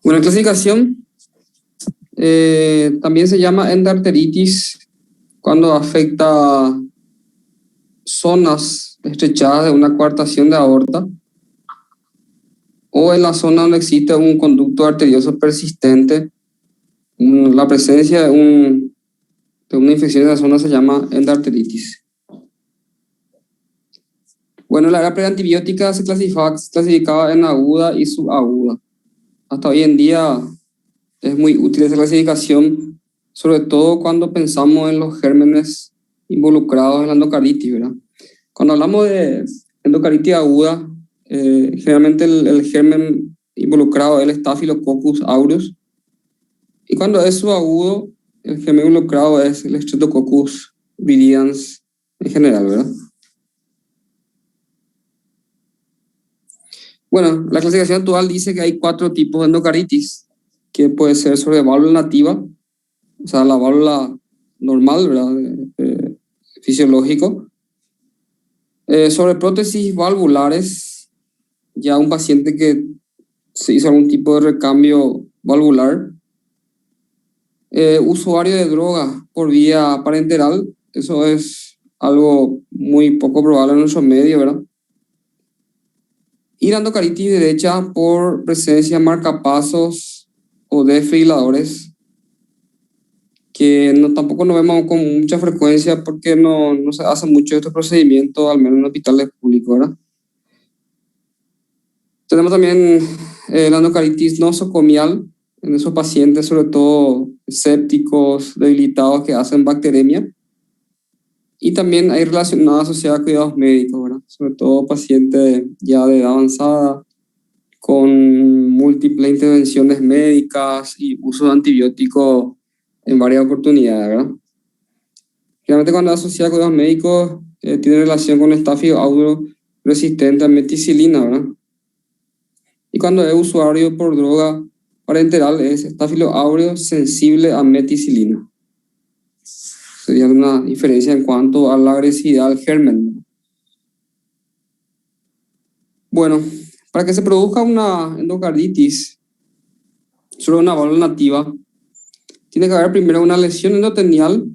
Bueno, clasificación también se llama endarteritis cuando afecta zonas estrechadas de una coartación de aorta o en la zona donde existe un conducto arterioso persistente. La presencia de una infección en la zona se llama endarteritis. Bueno, la era preantibiótica se clasificaba en aguda y subaguda. Hasta hoy en día es muy útil esa clasificación, sobre todo cuando pensamos en los gérmenes involucrados en la endocarditis, ¿verdad? Cuando hablamos de endocarditis aguda, generalmente el germen involucrado es el Staphylococcus aureus, y cuando es subagudo, el germen involucrado es el Streptococcus viridans en general, ¿verdad? Bueno, la clasificación actual dice que hay 4 tipos de endocarditis, que puede ser sobre válvula nativa, o sea, la válvula normal, ¿verdad? Fisiológico. Sobre prótesis valvulares, ya un paciente que se hizo algún tipo de recambio valvular. Usuario de droga por vía parenteral, eso es algo muy poco probable en nuestro medio, ¿verdad? Y la endocaritis derecha por presencia de marcapasos o desfibriladores, que tampoco nos vemos con mucha frecuencia porque no se hace mucho de estos procedimientos, al menos en hospitales públicos, ¿verdad? Tenemos también la endocaritis nosocomial en esos pacientes, sobre todo sépticos, debilitados, que hacen bacteremia. Y también hay relacionadas asociadas a cuidados médicos, ¿verdad? Sobre todo pacientes ya de edad avanzada, con múltiples intervenciones médicas y uso de antibióticos en varias oportunidades, ¿verdad? Generalmente cuando es asociada a cuidados médicos, tiene relación con Staphylococcus aureus resistente a meticilina, ¿verdad? Y cuando es usuario por droga parenteral, es Staphylococcus aureus sensible a meticilina. Sería una diferencia en cuanto a la agresividad del germen. Bueno, para que se produzca una endocarditis sobre una válvula nativa, tiene que haber primero una lesión endotelial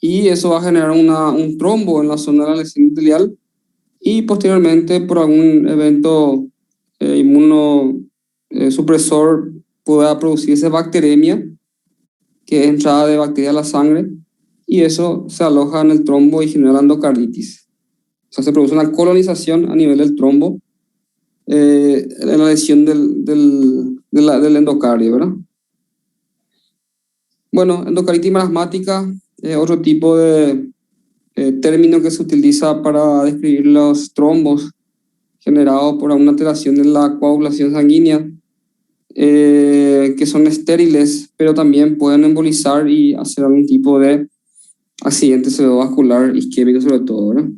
y eso va a generar un trombo en la zona de la lesión endotelial, y posteriormente por algún evento inmunosupresor pueda producirse bacteremia, que es entrada de bacteria a la sangre, y eso se aloja en el trombo y genera endocarditis. O sea, se produce una colonización a nivel del trombo en la lesión del endocardio, ¿verdad? Bueno, endocarditis marasmática es otro tipo de término que se utiliza para describir los trombos generados por una alteración en la coagulación sanguínea, que son estériles, pero también pueden embolizar y hacer algún tipo de accidente cerebrovascular isquémico sobre todo, ¿verdad?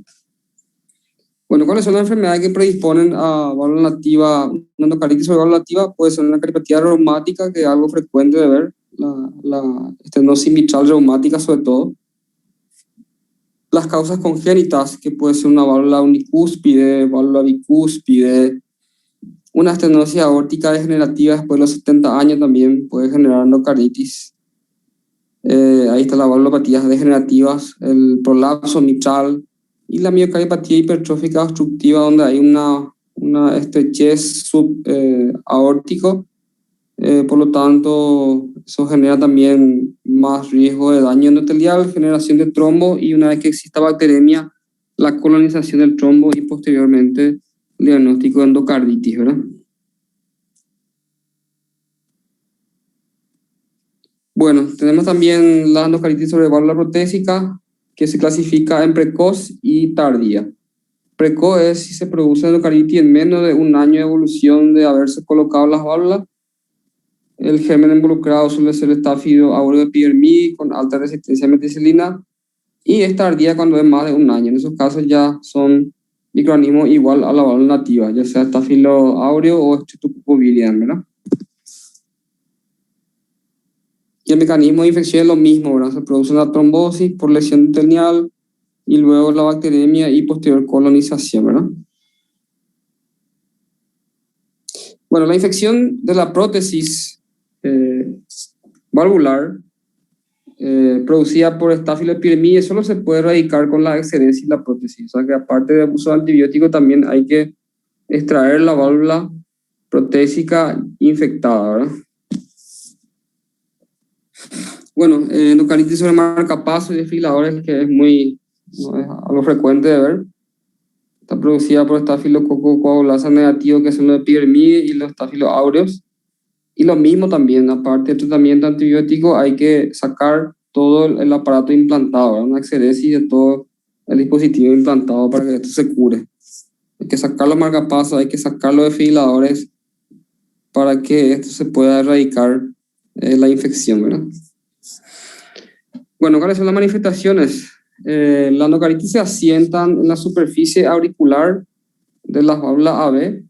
Bueno, ¿cuáles son las enfermedades que predisponen a válvula nativa? Una endocarditis sobre válvula nativa puede ser una cardiopatía reumática, que es algo frecuente de ver, la estenosis mitral reumática sobre todo. Las causas congénitas, que puede ser una válvula unicúspide, válvula bicúspide, una estenosis aórtica degenerativa después de los 70 años también puede generar endocarditis. Ahí está la valvulopatías degenerativas, el prolapso mitral y la miocardiopatía hipertrófica obstructiva, donde hay una estrechez subaórtico. Por lo tanto, eso genera también más riesgo de daño endotelial, generación de trombo, y una vez que exista bacteremia, la colonización del trombo y posteriormente el diagnóstico de endocarditis, ¿verdad? Bueno, tenemos también la endocarditis sobre válvula protésica, que se clasifica en precoz y tardía. Precoz es si se produce endocarditis en menos de un año de evolución de haberse colocado las válvulas. El germen involucrado suele ser el Staphylococcus aureus epidermidis con alta resistencia a meticilina, y es tardía cuando es más de un año. En esos casos ya son microorganismos igual a la válvula nativa, ya sea Staphylococcus aureus o Streptococcus viridans, ¿verdad? Y el mecanismo de infección es lo mismo, ¿verdad? Se produce una trombosis por lesión endotelial y luego la bacteremia y posterior colonización, ¿verdad? Bueno, la infección de la prótesis valvular producida por Staphyloepidermidis solo se puede erradicar con la excedencia de la prótesis. O sea que aparte de uso de antibiótico también hay que extraer la válvula protésica infectada, ¿verdad? Bueno, endocarditiz sobre marcapasos y desfibriladores, que es no es algo frecuente de ver. Está producida por Staphylococcus coagulasa negativo, que son los epidermidis y los Staphylo aureus. Y lo mismo también, aparte del tratamiento antibiótico, hay que sacar todo el aparato implantado, ¿verdad? Una exedesis de todo el dispositivo implantado para que esto se cure. Hay que sacar los marcapasos, hay que sacar los desfibriladores para que esto se pueda erradicar la infección, ¿verdad? Bueno, ¿cuáles son las manifestaciones? La endocardititis se asientan en la superficie auricular de las válvulas AB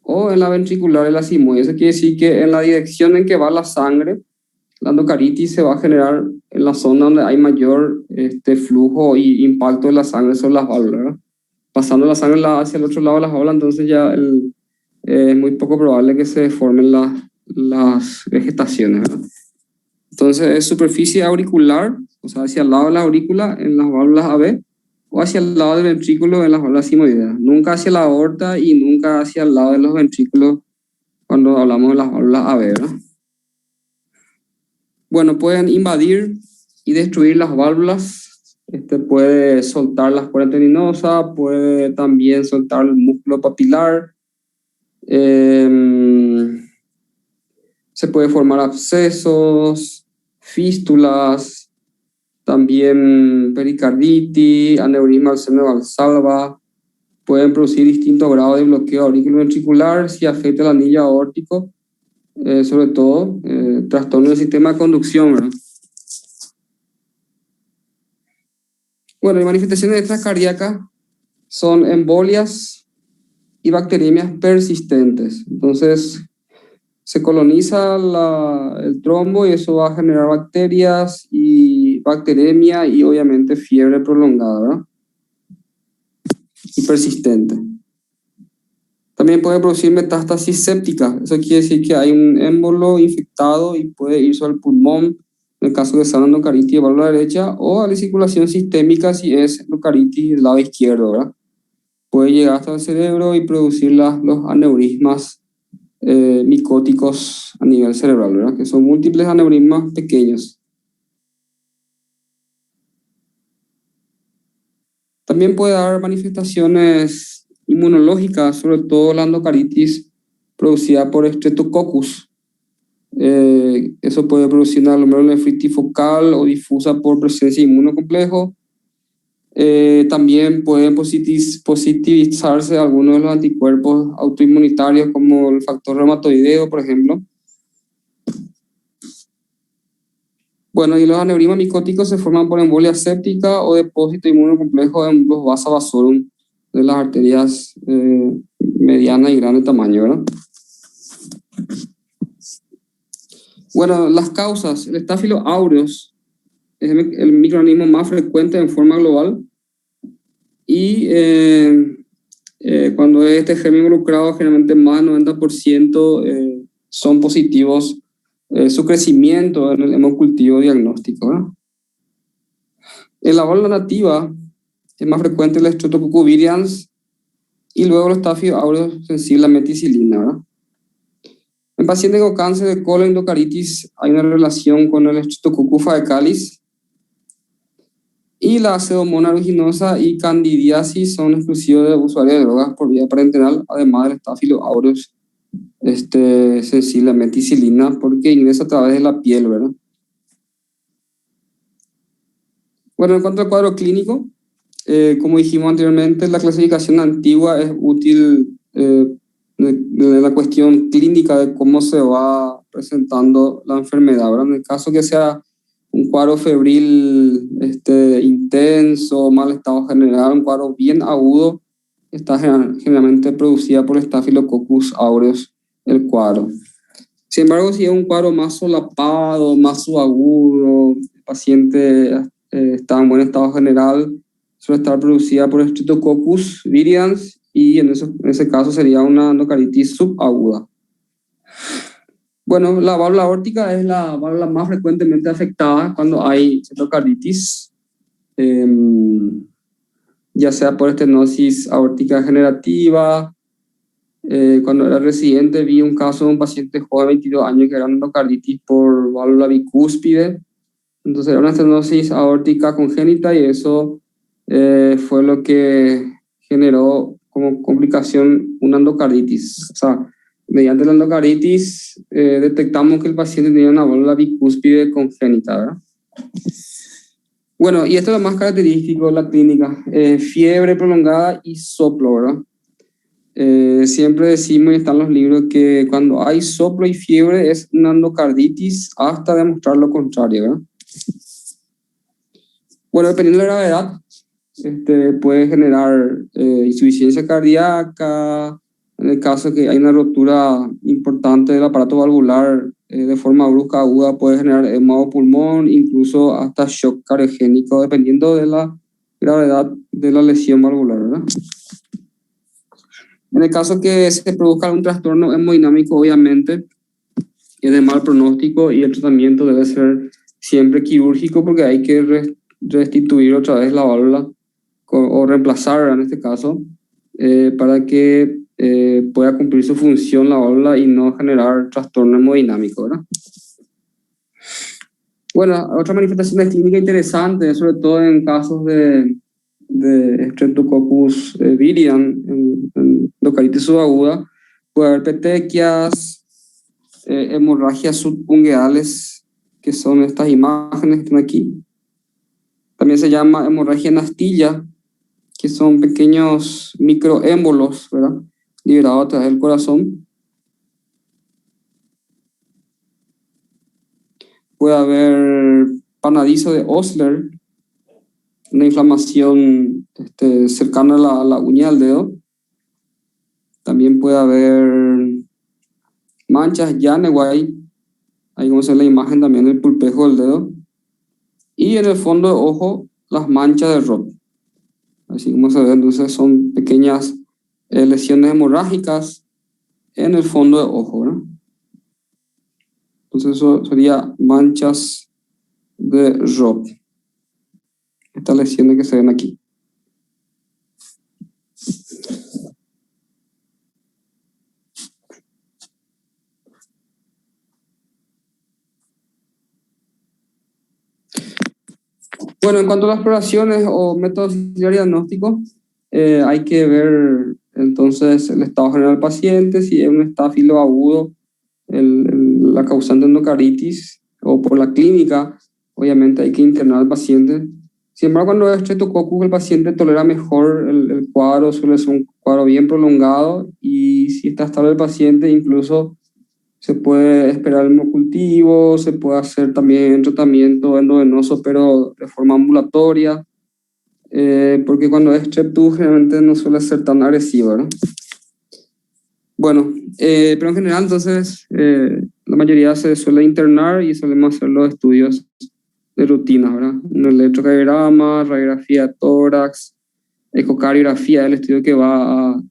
o en la ventricular de la sigmoide. Eso quiere decir que en la dirección en que va la sangre, la endocardititis se va a generar en la zona donde hay mayor flujo y impacto de la sangre sobre las válvulas, ¿verdad? Pasando la sangre hacia el otro lado de las válvulas, entonces ya es muy poco probable que se formen las vegetaciones, ¿verdad? Entonces es superficie auricular, o sea, hacia el lado de la aurícula en las válvulas AB, o hacia el lado del ventrículo en las válvulas sigmoideas. Nunca hacia la aorta y nunca hacia el lado de los ventrículos cuando hablamos de las válvulas AB, ¿verdad? Bueno, pueden invadir y destruir las válvulas. Puede soltar las cuerdas tendinosas, puede también soltar el músculo papilar. Se puede formar abscesos, fístulas, también pericarditis, aneurisma del seno de Valsalva. Pueden producir distintos grados de bloqueo auriculoventricular si afecta el anillo aórtico, sobre todo trastorno del sistema de conducción, ¿verdad? Bueno, las manifestaciones extracardíacas son embolias y bacteriemias persistentes. Entonces, se coloniza el trombo y eso va a generar bacterias y bacteremia y obviamente fiebre prolongada, ¿verdad? Y persistente. También puede producir metástasis séptica. Eso quiere decir que hay un émbolo infectado y puede irse al pulmón en el caso de ser endocardititis de válvula derecha, o a la circulación sistémica si es endocardititis del lado izquierdo, ¿verdad? Puede llegar hasta el cerebro y producir los aneurismas micóticos a nivel cerebral, ¿verdad? Que son múltiples aneurismas pequeños. También puede dar manifestaciones inmunológicas, sobre todo la endocardititis producida por Streptococcus. Eso puede producir una glomerulonefritis focal o difusa por presencia de inmunocomplejo. También pueden positivizarse algunos de los anticuerpos autoinmunitarios como el factor reumatoideo, por ejemplo. Bueno, y los aneurismas micóticos se forman por embolia séptica o depósito inmunocomplejo en los vasa vasorum de las arterias medianas y grandes tamaño, ¿verdad? Bueno, las causas. El Staphylo aureus es el microorganismo más frecuente en forma global y cuando este germen involucrado, generalmente más del 90% son positivos. Su crecimiento en el hemocultivo diagnóstico, ¿verdad? En la válvula nativa es más frecuente el Streptococcus viridans y luego los Staphylo aureus sensible a meticilina, ¿verdad? En pacientes con cáncer de colon endocardititis hay una relación con el Streptococcus faecalis, y la Pseudomonas aeruginosa y candidiasis son exclusivos de usuarios de drogas por vía parenteral, además del Staphylo aureus sensible a meticilina, porque ingresa a través de la piel, ¿verdad? Bueno, en cuanto al cuadro clínico, como dijimos anteriormente, la clasificación antigua es útil en la cuestión clínica de cómo se va presentando la enfermedad, ¿verdad? En el caso que sea un cuadro febril intenso, mal estado general, un cuadro bien agudo, está generalmente producida por Staphylococcus aureus el cuadro. Sin embargo, si es un cuadro más solapado, más subagudo, el paciente está en buen estado general, suele estar producida por Streptococcus viridans y en ese caso sería una endocardititis subaguda. Bueno, la válvula aórtica es la válvula más frecuentemente afectada cuando hay endocarditis, ya sea por estenosis aórtica generativa. Cuando era residente vi un caso de un paciente joven de 22 años que era endocarditis por válvula bicúspide. Entonces era una estenosis aórtica congénita y eso fue lo que generó como complicación una endocarditis. O sea, mediante la endocarditis detectamos que el paciente tenía una válvula bicúspide congénita, ¿verdad? Bueno, y esto es lo más característico de la clínica, fiebre prolongada y soplo, ¿verdad? Siempre decimos, y están los libros, que cuando hay soplo y fiebre es una endocarditis hasta demostrar lo contrario, ¿verdad? Bueno, dependiendo de la gravedad, puede generar insuficiencia cardíaca. En el caso que hay una rotura importante del aparato valvular de forma brusca, aguda, puede generar edema pulmón, incluso hasta shock cardiogénico, dependiendo de la gravedad de la lesión valvular, ¿verdad? En el caso que se produzca algún trastorno hemodinámico, obviamente es de mal pronóstico y el tratamiento debe ser siempre quirúrgico porque hay que restituir otra vez la válvula o reemplazarla en este caso para que pueda cumplir su función la válvula y no generar trastorno hemodinámico, ¿verdad? Bueno, otra manifestación clínica interesante, sobre todo en casos de Streptococcus viridian, en endocarditis subaguda, puede haber petequias, hemorragias subungueales, que son estas imágenes que están aquí. También se llama hemorragia en astilla, que son pequeños microémbolos, ¿verdad?, liberados a través del corazón. Puede haber panadizo de Osler, una inflamación cercana a la uña del dedo. También puede haber manchas Janeway, ahí vamos a ver la imagen también del pulpejo del dedo. Y en el fondo de ojo, las manchas de Roth. Así como se ve, entonces son pequeñas lesiones hemorrágicas en el fondo de ojo, ¿verdad? Entonces eso sería manchas de Roth. Estas lesiones que se ven aquí. Bueno, en cuanto a las exploraciones o métodos de diagnóstico, hay que ver entonces el estado general del paciente, si es un estafilo agudo, la causante de endocarditis, o por la clínica, obviamente hay que internar al paciente. Sin embargo, cuando es Streptococcus, el paciente tolera mejor el cuadro, suele ser un cuadro bien prolongado, y si está estable el paciente, incluso se puede esperar el hemocultivo, se puede hacer también tratamiento endovenoso, pero de forma ambulatoria, porque cuando es Strep2 generalmente no suele ser tan agresivo, ¿no? Bueno, pero en general entonces la mayoría se suele internar y solemos hacer los estudios de rutina, ¿verdad? Un electrocardiograma, radiografía de tórax, ecocardiografía, el estudio que va a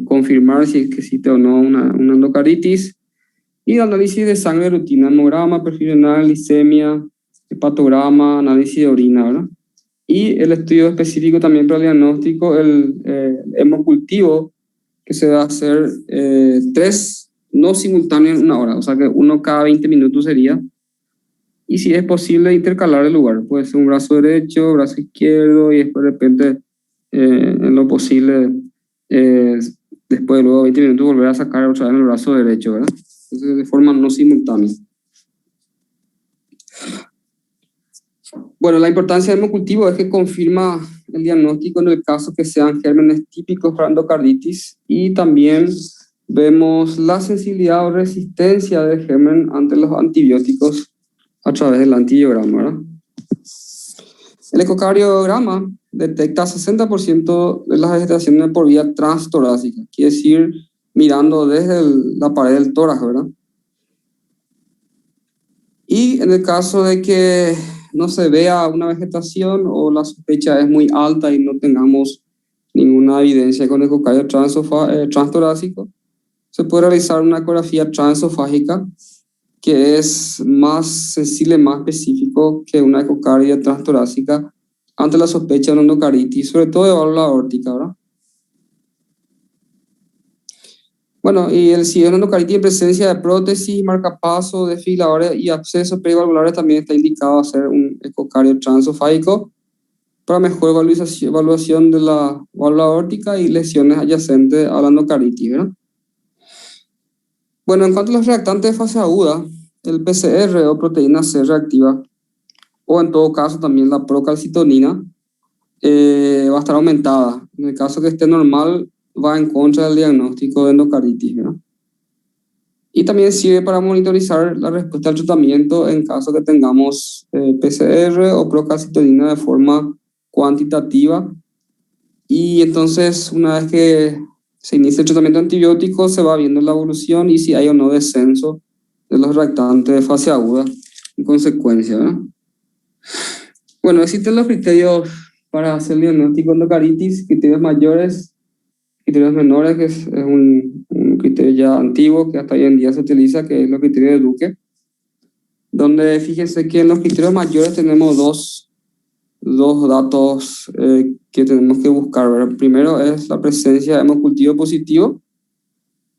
confirmar si es que existe o no una endocarditis, y el análisis de sangre de rutina, hemograma, perfil renal, glicemia, hepatograma, análisis de orina, ¿verdad? Y el estudio específico también para el diagnóstico, el hemocultivo, que se va a hacer 3 no simultáneos en una hora, o sea que uno cada 20 minutos sería. Y si es posible intercalar el lugar, puede ser un brazo derecho, brazo izquierdo, y después de repente, en lo posible, después de luego 20 minutos, volver a sacar otra vez el brazo derecho, ¿verdad? Entonces, de forma no simultánea. Bueno, la importancia del hemocultivo es que confirma el diagnóstico en el caso que sean gérmenes típicos para endocarditis, y también vemos la sensibilidad o resistencia del germen ante los antibióticos a través del antibiograma, ¿verdad? El ecocardiograma detecta 60% de las vegetaciones por vía transtorácica, quiere decir mirando desde la pared del tórax, ¿verdad? Y en el caso de que no se vea una vegetación o la sospecha es muy alta y no tengamos ninguna evidencia con ecocardio transtorácico, se puede realizar una ecografía transesofágica que es más sensible, más específico que una ecocardia transtorácica ante la sospecha de una endocaritis, sobre todo de válvula aórtica, ¿verdad? Bueno, y si es una endocaritis en presencia de prótesis, marcapasos, desfibriladores y abscesos perivalvulares, también está indicado hacer un ecocardio transesofágico para mejor evaluación de la válvula aórtica y lesiones adyacentes a la endocaritis, ¿verdad? Bueno, en cuanto a los reactantes de fase aguda, el PCR o proteína C reactiva, o en todo caso también la procalcitonina, va a estar aumentada. En el caso que esté normal, va en contra del diagnóstico de endocaritis, ¿verdad? Y también sirve para monitorizar la respuesta al tratamiento en caso que tengamos PCR o procalcitonina de forma cuantitativa. Y entonces, una vez que se inicia el tratamiento antibiótico, se va viendo la evolución y si hay o no descenso de los reactantes de fase aguda en consecuencia, ¿verdad? Bueno, existen los criterios para hacer el diagnóstico de endocaritis, criterios mayores, criterios menores, que es un criterio ya antiguo que hasta hoy en día se utiliza, que es los criterios de Duque, donde fíjense que en los criterios mayores tenemos dos datos que tenemos que buscar, ¿verdad? Primero es la presencia de hemocultivo positivo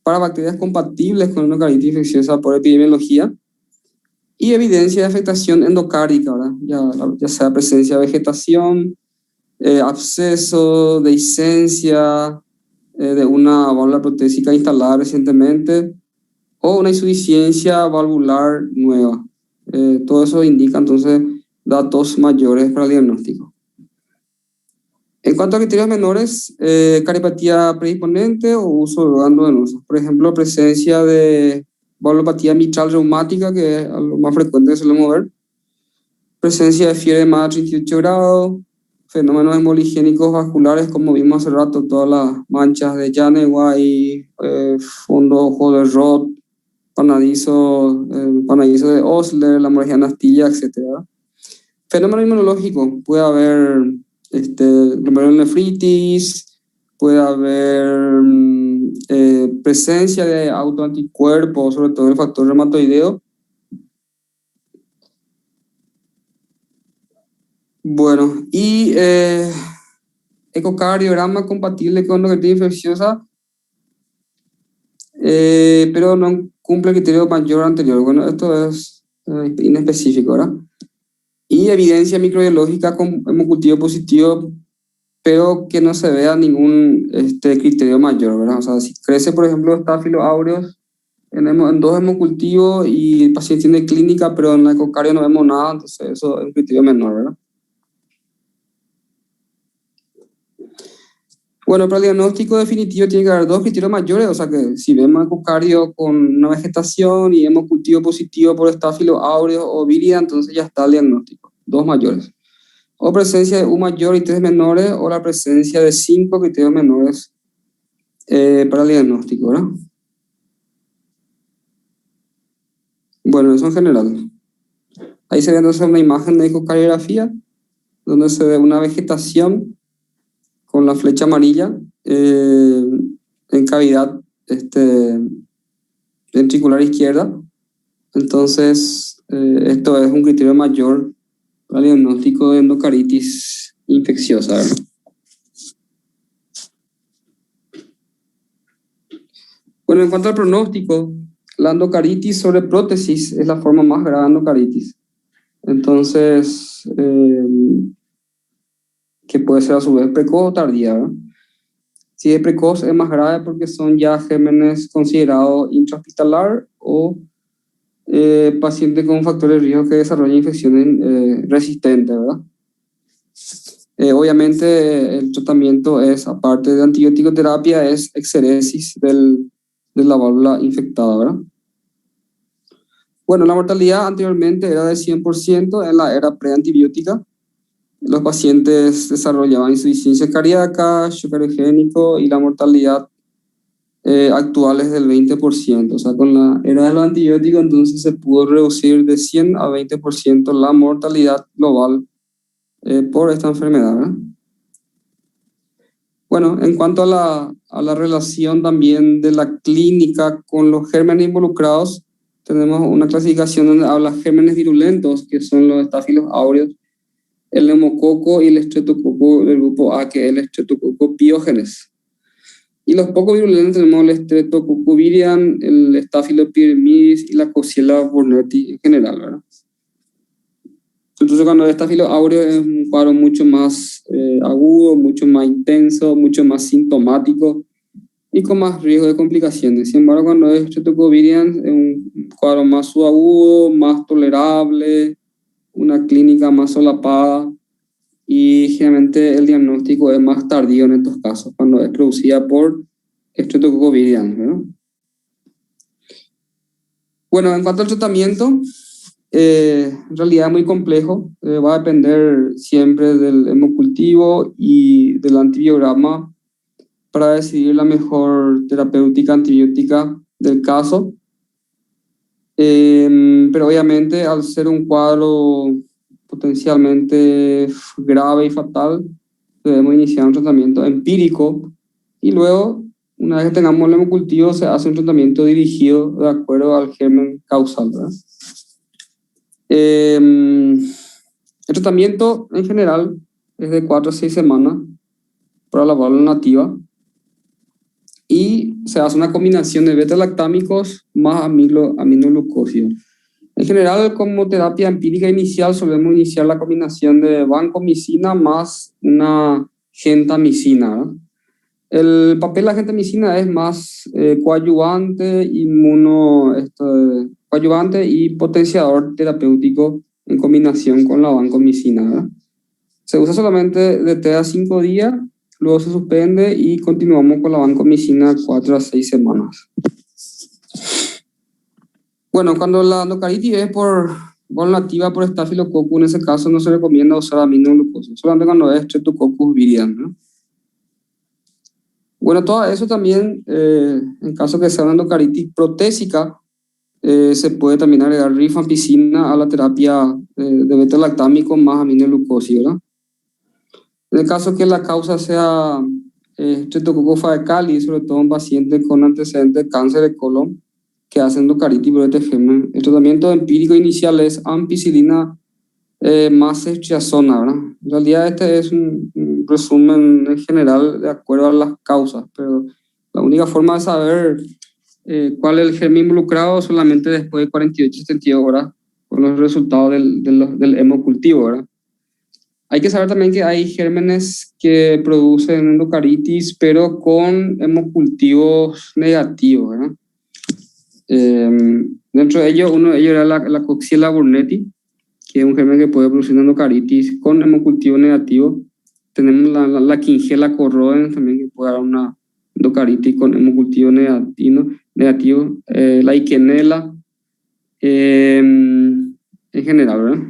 para bacterias compatibles con endocaritis infecciosa por epidemiología y evidencia de afectación endocárdica, ¿verdad? Ya sea presencia de vegetación, absceso, dehiscencia, de una válvula protésica instalada recientemente o una insuficiencia valvular nueva. Todo eso indica entonces datos mayores para el diagnóstico. En cuanto a criterios menores, cardiopatía predisponente o uso de órganos venosos. Por ejemplo, presencia de valvulopatía mitral reumática, que es lo más frecuente que solemos ver. Presencia de fiebre de más de 38 grados. Fenómenos hemoligénicos vasculares, como vimos hace rato, todas las manchas de Janeway, fondo ojo de Roth, panadizo de Osler, la hemorragia en astilla, etc. Fenómeno inmunológico, puede haber glomerulonefritis, puede haber presencia de autoanticuerpos, sobre todo el factor reumatoideo. Bueno, y ecocardiograma compatible con endocardititis infecciosa, pero no cumple el criterio mayor anterior. Bueno, esto es inespecífico, ¿verdad? Y evidencia microbiológica con hemocultivo positivo, pero que no se vea ningún criterio mayor, ¿verdad? O sea, si crece, por ejemplo, Staphylo aureus en dos hemocultivos y el paciente tiene clínica, pero en la ecocardio no vemos nada, entonces eso es un criterio menor, ¿verdad? Bueno, para el diagnóstico definitivo tiene que haber dos criterios mayores, o sea que si vemos ecocardio con una vegetación y hemocultivo positivo por Staphylo aureus o vírida, entonces ya está el diagnóstico, dos mayores. O presencia de un mayor y tres menores, o la presencia de 5 criterios menores para el diagnóstico, ¿verdad? Bueno, eso en general. Ahí se ve entonces una imagen de ecocardiografía, donde se ve una vegetación con la flecha amarilla en cavidad ventricular izquierda. Entonces, esto es un criterio mayor para el diagnóstico de endocaritis infecciosa, ¿verdad? Bueno, en cuanto al pronóstico, la endocaritis sobre prótesis es la forma más grave de endocaritis. Entonces, que puede ser a su vez precoz o tardía, ¿verdad? Si es precoz es más grave porque son ya gérmenes considerados intrahospitalar o pacientes con factores de riesgo que desarrollan infecciones resistentes, ¿verdad? Obviamente el tratamiento es, aparte de antibiótico terapia, es exeresis de la válvula infectada, ¿verdad? Bueno, la mortalidad anteriormente era de 100% en la era preantibiótica. Los pacientes desarrollaban insuficiencia cardíaca, shock cardiogénico y la mortalidad actual es del 20%. O sea, con la era de los antibióticos entonces se pudo reducir de 100 a 20% la mortalidad global por esta enfermedad, ¿verdad? Bueno, en cuanto a la relación también de la clínica con los gérmenes involucrados, tenemos una clasificación donde habla gérmenes virulentos, que son los estafilos aureus, el neumococo y el estreptococo del grupo A, que es el estreptococo piógenes. Y los poco virulentos tenemos el Streptococcus virian, el Staphylococcus y la Coxiella burnetii en general, ¿verdad? Entonces, cuando el Staphylo aureus es un cuadro mucho más agudo, mucho más intenso, mucho más sintomático y con más riesgo de complicaciones. Sin embargo, cuando es Streptococcus virian es un cuadro más subagudo, más tolerable, una clínica más solapada y generalmente el diagnóstico es más tardío en estos casos, cuando es producida por Streptococcus virian, ¿no? Bueno, en cuanto al tratamiento, en realidad es muy complejo, va a depender siempre del hemocultivo y del antibiograma para decidir la mejor terapéutica antibiótica del caso. Pero obviamente al ser un cuadro potencialmente grave y fatal, debemos iniciar un tratamiento empírico y luego, una vez que tengamos el hemocultivo, se hace un tratamiento dirigido de acuerdo al germen causal, ¿verdad? El tratamiento en general es de 4 a 6 semanas para la válvula nativa y se hace una combinación de beta-lactámicos más aminoglucósidos. En general, como terapia empírica inicial, solemos iniciar la combinación de vancomicina más una gentamicina, ¿verdad? El papel de la gentamicina es más coadyuvante, coadyuvante y potenciador terapéutico en combinación con la vancomicina, ¿verdad? Se usa solamente de 3 a 5 días, luego se suspende y continuamos con la vancomicina 4 a 6 semanas. Bueno, cuando la endocaritis es por nativa por Staphylococcus, en ese caso no se recomienda usar aminoglucosa, solamente cuando es Streptococcus virian, ¿no? Bueno, todo eso también, en caso que sea una endocaritis protésica, se puede también agregar rifampicina a la terapia de beta-lactámico más aminoglucosis, ¿verdad? En el caso que la causa sea Streptococcus faecalis, sobre todo en pacientes con antecedentes de cáncer de colon que hacen endocaritis por este germen, el tratamiento empírico inicial es ampicilina más ceftriaxona, ¿verdad? En realidad este es un resumen en general de acuerdo a las causas, pero la única forma de saber cuál es el germen involucrado solamente después de 48-72 horas con los resultados del hemocultivo, ¿verdad? Hay que saber también que hay gérmenes que producen endocaritis, pero con hemocultivos negativos, ¿verdad? Dentro de ellos, uno de ellos era la Coxiella burnetii, que es un germen que puede producir endocaritis con hemocultivo negativo. Tenemos la Quinchela corroens también, que puede dar una endocaritis con hemocultivo negativo. La Iquenella, en general, ¿verdad?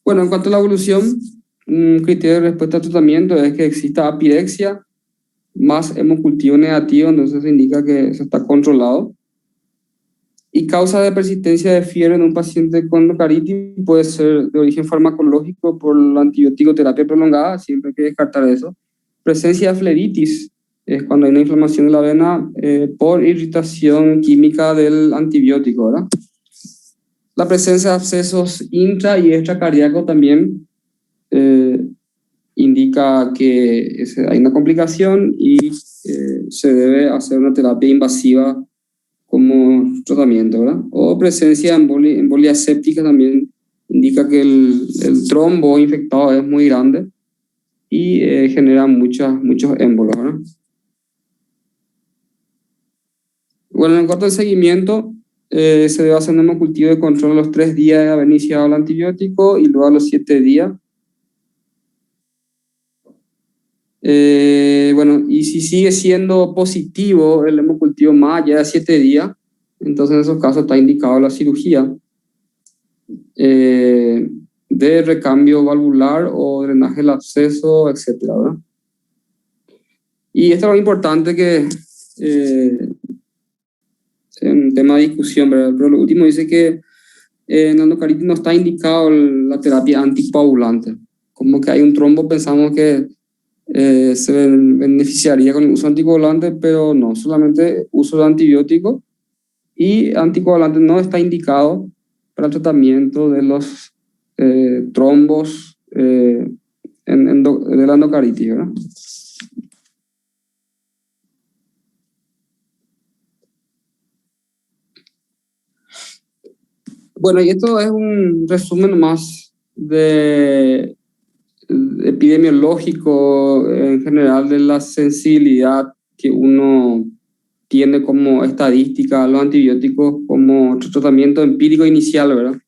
Bueno, en cuanto a la evolución, un criterio de respuesta al tratamiento es que exista apirexia más hemocultivo negativo, entonces indica que se está controlado. Y causa de persistencia de fiebre en un paciente con endocaritis puede ser de origen farmacológico por la antibiótico terapia prolongada, siempre hay que descartar eso. Presencia de fleritis es cuando hay una inflamación de la vena por irritación química del antibiótico, ¿verdad? La presencia de abscesos intra y extracardíacos también indica que hay una complicación y se debe hacer una terapia invasiva como tratamiento, ¿verdad? O presencia de embolia séptica también indica que el trombo infectado es muy grande y genera muchos émbolos, ¿verdad? Bueno, en cuanto al seguimiento, se debe hacer un hemocultivo de control a los 3 días de haber iniciado el antibiótico y luego a los 7 días. Bueno, y si sigue siendo positivo el hemocultivo más allá de 7 días, entonces en esos casos está indicado la cirugía de recambio valvular o drenaje del absceso, etcétera, ¿verdad? Y esto es lo importante que en tema de discusión, ¿verdad? Pero lo último dice que en la endocaritis no está indicado la terapia anticoagulante. Como que hay un trombo, pensamos que se beneficiaría con el uso anticoagulante, pero no, solamente uso de antibiótico, y anticoagulante no está indicado para el tratamiento de los trombos de la endocaritis, ¿verdad? Bueno, y esto es un resumen más de epidemiológico en general de la sensibilidad que uno tiene como estadística a los antibióticos como tratamiento empírico inicial, ¿verdad?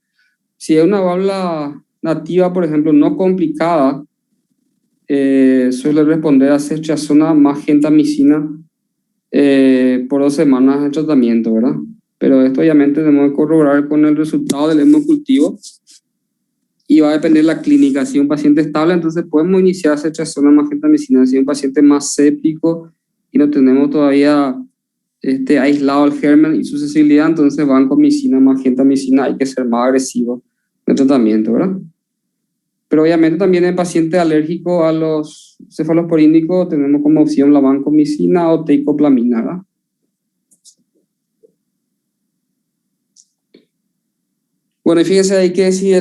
Si es una válvula nativa, por ejemplo, no complicada, suele responder a ceftriaxona más gentamicina por 2 semanas de tratamiento, ¿verdad? Pero esto obviamente tenemos que corroborar con el resultado del hemocultivo y va a depender de la clínica. Si un paciente estable, entonces podemos iniciar ceftriaxona más gentamicina. Si un paciente más séptico y no tenemos todavía aislado el germen y su sensibilidad, entonces vancomicina más gentamicina, hay que ser más agresivo en el tratamiento, ¿verdad? Pero obviamente también en pacientes alérgicos a los cefalosporínicos tenemos como opción la vancomicina o teicoplamina, ¿verdad? Bueno, y fíjense ahí que si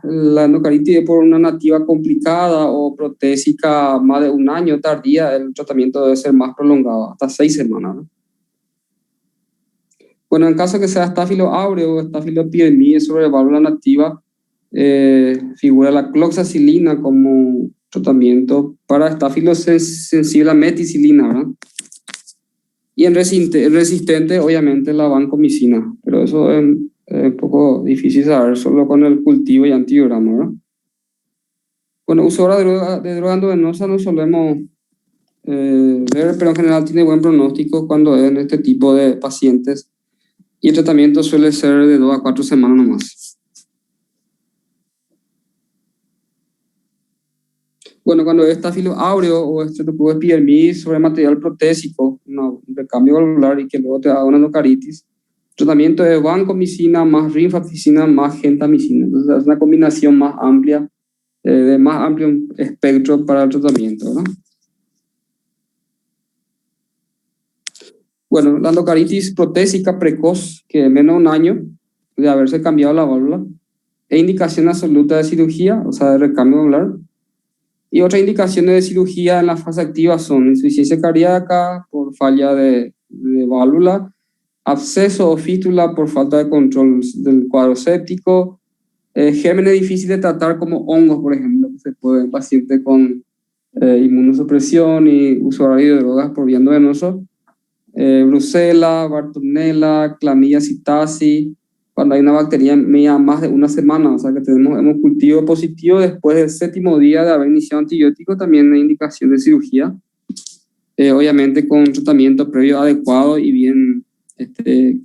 la endocaritis es por una nativa complicada o protésica más de un año tardía, el tratamiento debe ser más prolongado, hasta 6 semanas, ¿no? Bueno, en caso que sea estáfilo áureo o estáfilo epidemia sobre válvula nativa, figura la cloxacilina como tratamiento para estáfilo sensible a meticilina, ¿verdad? Y en resistente, obviamente, la vancomicina, pero eso es un poco difícil saber solo con el cultivo y antibiograma, ¿verdad? Bueno, uso ahora de droga endovenosa no solemos ver, pero en general tiene buen pronóstico cuando es en este tipo de pacientes, y el tratamiento suele ser de 2 a 4 semanas nomás. Bueno, cuando es estáfilo áureo o estreptococcus epidermidis sobre material protésico, un recambio valvular y que luego te da una endocaritis, tratamiento de vancomicina más rifampicina más gentamicina. Entonces es una combinación más amplia, de más amplio espectro para el tratamiento, ¿no? Bueno, la endocaritis protésica precoz, que menos de un año de haberse cambiado la válvula, es indicación absoluta de cirugía, o sea, de recambio valvular. Y otras indicaciones de cirugía en la fase activa son insuficiencia cardíaca por falla de válvula, absceso o fístula por falta de control del cuadro séptico, gérmenes difíciles de tratar como hongos, por ejemplo, que se puede en pacientes con inmunosupresión y usuario de drogas por vía endovenosa, Brucela, Bartonella, Clamidia psittaci, cuando hay una bacteria media más de una semana, o sea que tenemos hemocultivo positivo después del 7º día de haber iniciado antibiótico, también hay indicación de cirugía, obviamente con tratamiento previo adecuado y bien,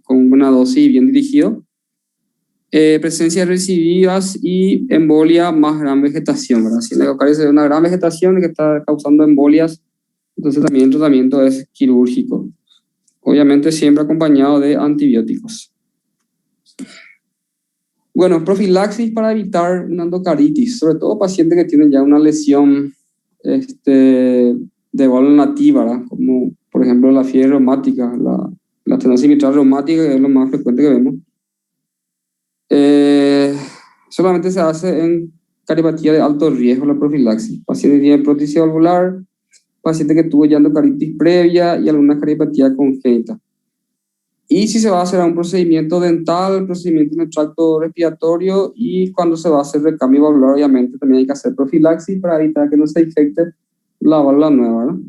con buena dosis y bien dirigido. Presencia de recidivas y embolia más gran vegetación, ¿verdad? Si en la endocardis hay una gran vegetación que está causando embolias, entonces también el tratamiento es quirúrgico, obviamente siempre acompañado de antibióticos. Bueno, profilaxis para evitar una endocaritis, sobre todo pacientes que tienen ya una lesión de válvula nativa, ¿verdad? Como por ejemplo la fiebre reumática, la estenosis mitral reumática, que es lo más frecuente que vemos. Solamente se hace en cariopatía de alto riesgo la profilaxis. Paciente que tiene prótesis valvular, paciente que tuvo ya endocaritis previa y alguna cariopatía congénita. Y si se va a hacer un procedimiento dental, procedimiento en el tracto respiratorio, y cuando se va a hacer recambio valvular, obviamente también hay que hacer profilaxis para evitar que no se infecte la válvula nueva, ¿verdad?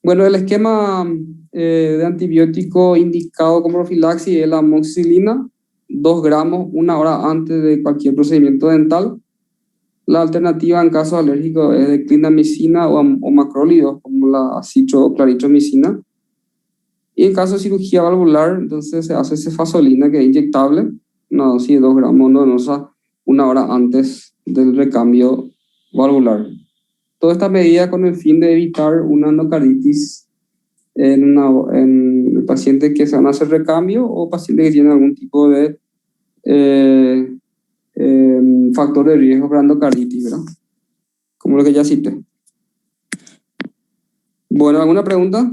Bueno, el esquema de antibiótico indicado como profilaxis es la amoxicilina, 2 gramos 1 hora antes de cualquier procedimiento dental. La alternativa en caso alérgico es de clindamicina o macrólidos, como la citroclaritromicina. Y en caso de cirugía valvular, entonces se hace cefazolina, que es inyectable, una dosis de 2 gramos endovenosa 1 hora antes del recambio valvular. Toda esta medida con el fin de evitar una endocaritis en pacientes que se van a hacer recambio o pacientes que tienen algún tipo de eh, factor de riesgo para endocaritis, ¿verdad? Como lo que ya cité. Bueno, ¿alguna pregunta?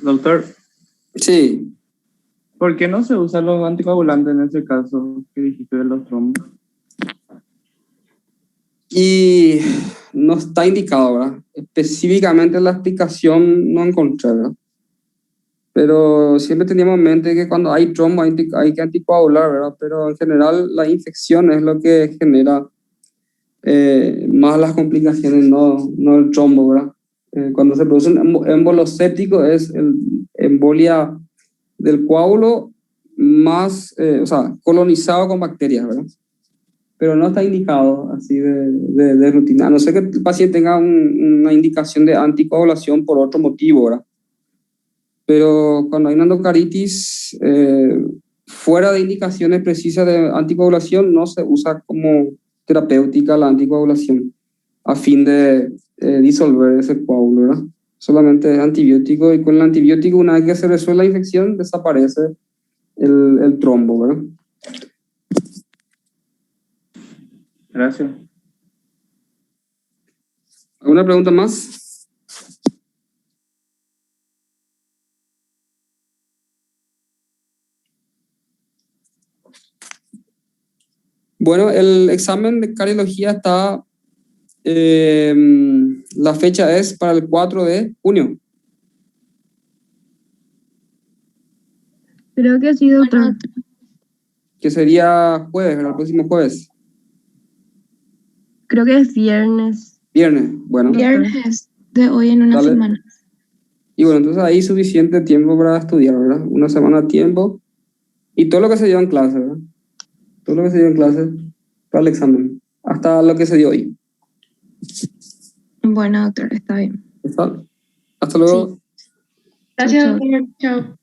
Doctor, Sí. ¿por qué no se usan los anticoagulantes en ese caso que dijiste de los trombos? Y no está indicado, ¿verdad? Específicamente la explicación no encontré, ¿verdad? Pero siempre teníamos en mente que cuando hay trombo hay que anticoagular, ¿verdad? Pero en general la infección es lo que genera más las complicaciones, no el trombo, ¿verdad? Cuando se produce un émbolo séptico es el embolia del coágulo más, o sea, colonizado con bacterias, ¿verdad? Pero no está indicado así de rutina, a no ser que el paciente tenga una indicación de anticoagulación por otro motivo, ¿verdad? Pero cuando hay una endocaritis, fuera de indicaciones precisas de anticoagulación, no se usa como terapéutica la anticoagulación a fin de disolver ese coágulo, ¿verdad? Solamente es antibiótico y con el antibiótico, una vez que se resuelve la infección, desaparece el trombo, ¿verdad? Gracias. ¿Alguna pregunta más? Bueno, el examen de cardiología está, la fecha es para el 4 de junio. Creo que sí, doctor. Que sería jueves, ¿verdad? El próximo jueves. Creo que es viernes. Viernes, bueno. Viernes de hoy en una Dale. semana. Y bueno, entonces hay suficiente tiempo para estudiar, ¿verdad? Una semana de tiempo. Y todo lo que se dio en clase, ¿verdad? Todo lo que se dio en clase para el examen. Hasta lo que se dio hoy. Bueno, doctor, está bien. ¿Está? Hasta luego. Gracias, Chao, chao. doctor. Chao.